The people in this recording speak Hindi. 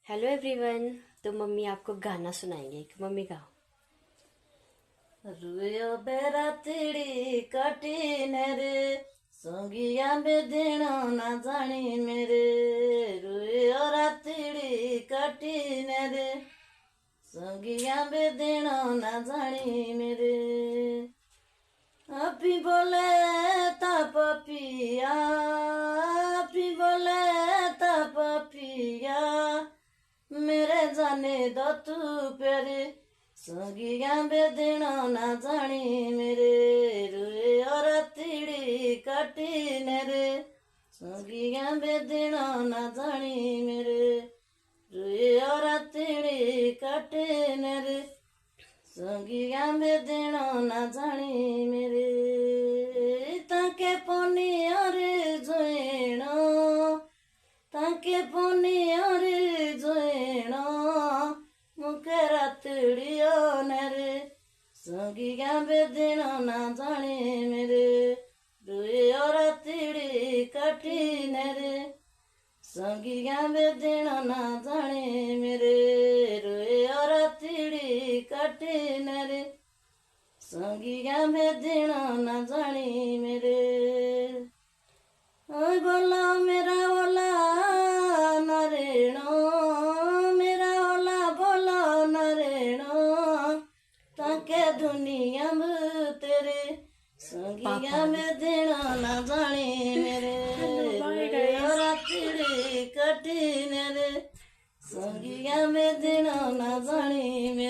Hello everyone. तो मम्मी आपको गाना सुनाएंगे। एक मम्मी गाओ। रुयो बेरा तिड़ी कटी नेरे संगिया में देना ना जानी मेरे। रुयो रातिड़ी कटी नेरे संगिया में देना ना जानी मेरे। अपी बोले तप पिया, अपी बोले तप पिया, मेरे जाने दो तू पेरे संगिया बेदना ना जानी मेरे। रुए और तिड़ी कटी नेरे संगिया बेदना ना जानी मेरे। रुए और तिड़ी कटी नेरे संगिया बेदना ना जानी मेरे। ताके पोनी अरे जोएणो, ताके पोनी अरे जोएणो, मुके रातड़ियो नेरे संगिया बेदना ना जाने मेरे। रुए और रातड़ी कटी नेरे संगिया बेदना ना जाने मेरे। रुए और रातड़ी कटी नेरे संगिया बेदना ना जाने मेरे। ओए बोला मेरा ओला नरेणो, मेरा ओला बोला नरेणो, ताके दुनिया में तेरे संगिया में देना ना जाने मेरे। रात्रि कटी नेरे संगिया में देना ना जाने मेरे।